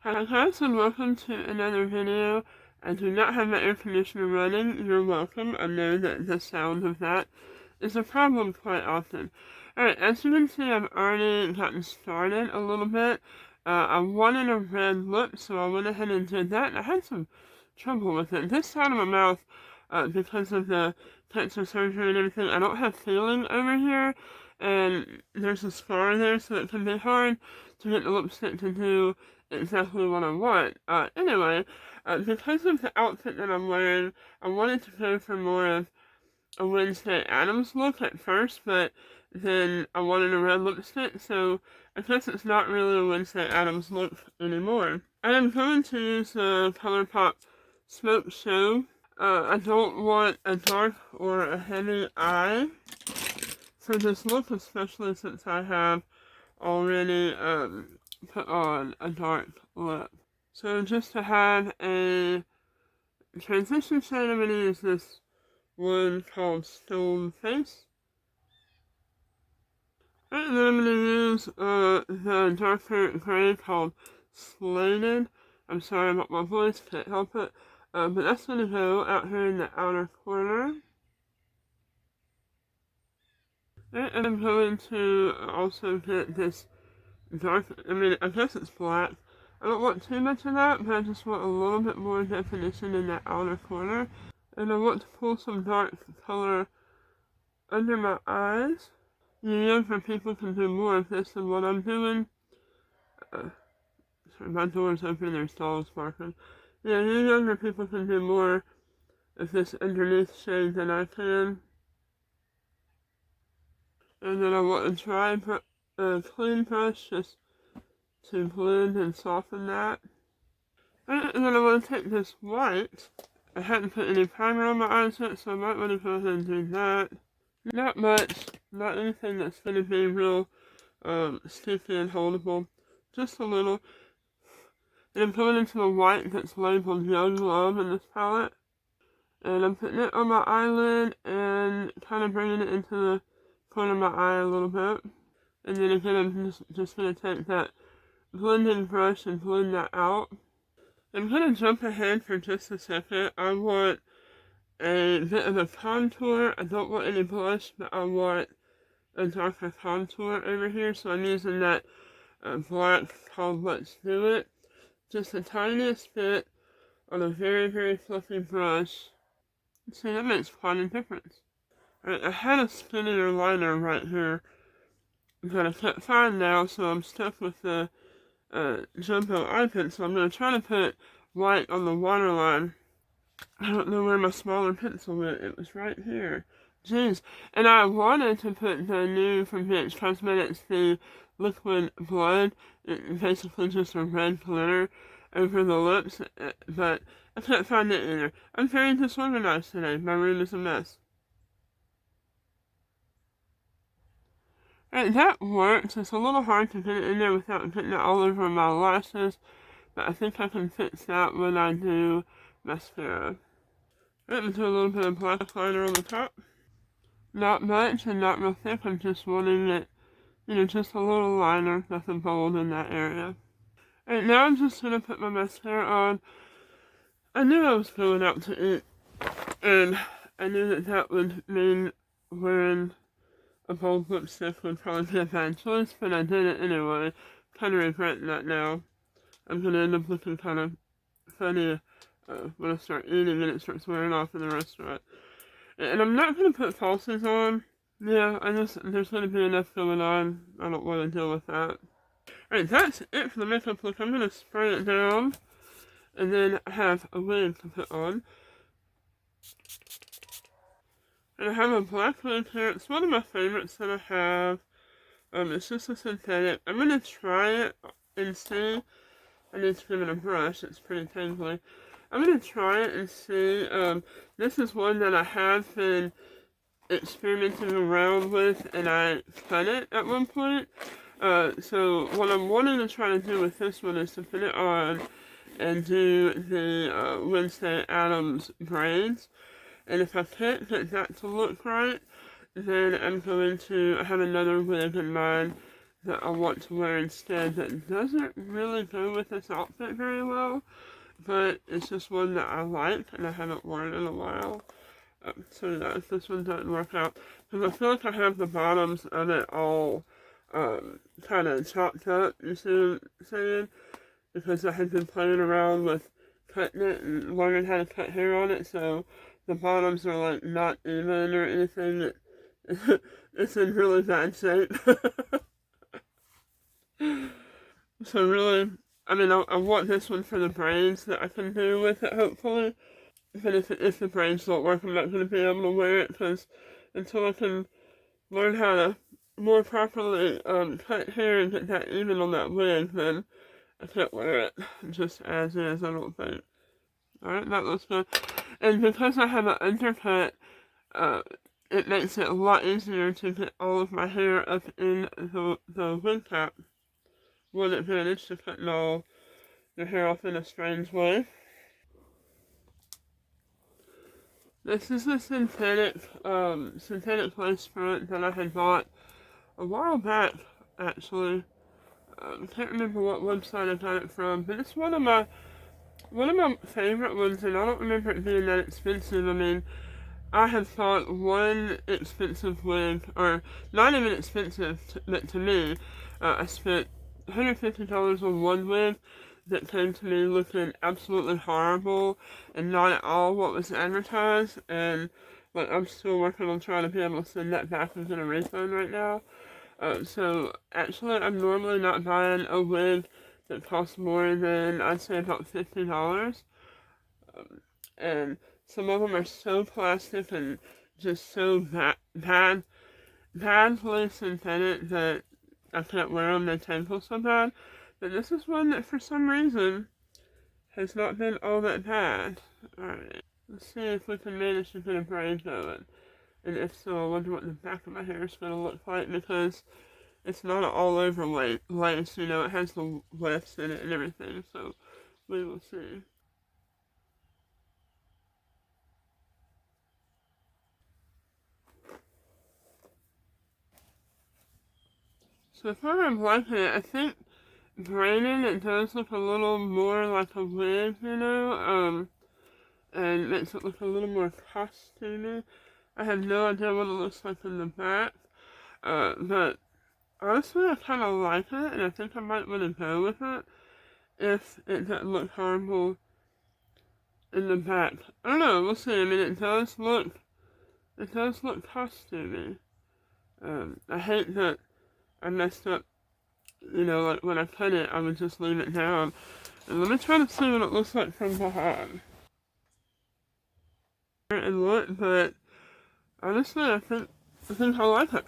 Hi guys, and welcome to another video. I do not have my air conditioner running. You're welcome. I know that the sound of that is a problem quite often. Alright, as you can see, I've already gotten started a little bit. I wanted a red lip, so I went ahead and did that. I had some trouble with it. This side of my mouth, because of the cancer surgery and everything, I don't have feeling over here, and there's a scar there, so it can be hard to get the lipstick to do exactly what I want. Anyway, because of the outfit that I'm wearing, I wanted to go for more of a Wednesday Addams look at first, but then I wanted a red lipstick, so I guess it's not really a Wednesday Addams look anymore. I am going to use the ColourPop Smoke Show. I don't want a dark or a heavy eye for this look, especially since I have already put on a dark lip. So just to have a transition shade, I'm going to use this one called Stone Face. And then I'm going to use the darker gray called Slated. I'm sorry about my voice, can't help it. But that's going to go out here in the outer corner. And I'm going to also get this dark, I guess it's black. I don't want too much of that, but I just want a little bit more definition in that outer corner. And I want to pull some dark color under my eyes. Younger people can do more of this than what I'm doing. Sorry, my door's open, there's dogs barking. Yeah, you younger people can do more of this underneath shade than I can. And then I want a dry, clean brush just to blend and soften that. And then I want to take this white. I hadn't put any primer on my eyes yet, so I might want to go ahead and do that. Not much, not anything that's going to be real sticky and holdable. Just a little. And I'm going into the white that's labeled Young Love in this palette. And I'm putting it on my eyelid and kind of bringing it into the corner of my eye a little bit. And then again, I'm just going to take that blending brush and blend that out. I'm going to jump ahead for just a second. I want a bit of a contour. I don't want any blush, but I want a darker contour over here. So I'm using that black called Let's Do It. Just the tiniest bit on a very, very fluffy brush. See, that makes quite a difference. Right, I had a skinnier liner right here that I can't find now, so I'm stuck with the jumbo eye pencil. I'm going to try to put white on the waterline. I don't know where my smaller pencil went. It was right here. Jeez. And I wanted to put the new from BH Cosmetics, the liquid blood. It's basically just a red glitter over the lips, but I can't find it either. I'm very disorganized today. My room is a mess. Alright, that works. It's a little hard to get it in there without getting it all over my lashes, but I think I can fix that when I do mascara. Alright, let's do a little bit of black liner on the top. Not much and not real thick. I'm just wanting it, just a little liner, nothing bold in that area. Alright, now I'm just gonna put my mascara on. I knew I was going out to eat, and I knew that that would mean wearing a bold lipstick would probably be a bad choice, but I did it anyway. Kind of regretting that now. I'm gonna end up looking kind of funny when I start eating and it starts wearing off in the restaurant. And I'm not gonna put falsies on. Yeah, there's gonna be enough going on. I don't want to deal with that. Alright, that's it for the makeup look. I'm gonna spray it down, and then I have a wig to put on. And I have a black wig here. It's one of my favorites that I have. It's just a synthetic. I'm gonna try it and see. I need to give it a brush. It's pretty tangly. I'm gonna try it and see. This is one that I have been experimenting around with, and I cut it at one point. So what I'm wanting to try to do with this one is to put it on and do the Wednesday Addams braids. And if I can't get that to look right, then I'm going to have another wig in mind that I want to wear instead that doesn't really go with this outfit very well, but it's just one that I like and I haven't worn in a while. So yeah, if this one doesn't work out, because I feel like I have the bottoms of it all kind of chopped up, you see what I'm saying? Because I had been playing around with cutting it and learning how to cut hair on it, so the bottoms are like not even or anything. It's in really bad shape. So really, I mean, I want this one for the braids that I can do with it, hopefully. But if the braids don't work, I'm not going to be able to wear it, because until I can learn how to more properly cut hair and get that even on that wig, then I can't wear it just as is, I don't think. Alright, that looks good. And because I have an undercut, it makes it a lot easier to get all of my hair up in the wig cap. One advantage to cutting all your hair off in a strange way. This is a synthetic lace front that I had bought a while back, actually. I can't remember what website I got it from, but it's one of my favorite ones, and I don't remember it being that expensive. I mean, I have thought one expensive wig, or not even expensive, but to me, I spent $150 on one wig that came to me looking absolutely horrible and not at all what was advertised, and like I'm still working on trying to be able to send that back and get a refund right now. So actually, I'm normally not buying a wig that costs more than I'd say about $50. And some of them are so plastic and just so badly synthetic that I can't wear them. They tangle so bad. But this is one that for some reason has not been all that bad. Alright, let's see if we can manage to get a braid going. And if so, I wonder what the back of my hair is going to look like, because it's not an all-over lace, you know, it has the wefts in it and everything, so we will see. So far I'm liking it. I think braiding it does look a little more like a wig, you know, and makes it look a little more costumey. I have no idea what it looks like in the back, but honestly I kind of like it, and I think I might want to go with it if it doesn't look horrible in the back. I don't know, we'll see. I mean, it does look costumey. I hate that I messed up, you know, like when I cut it, I would just leave it down. And let me try to see what it looks like from behind. And look, but honestly, I think I like it.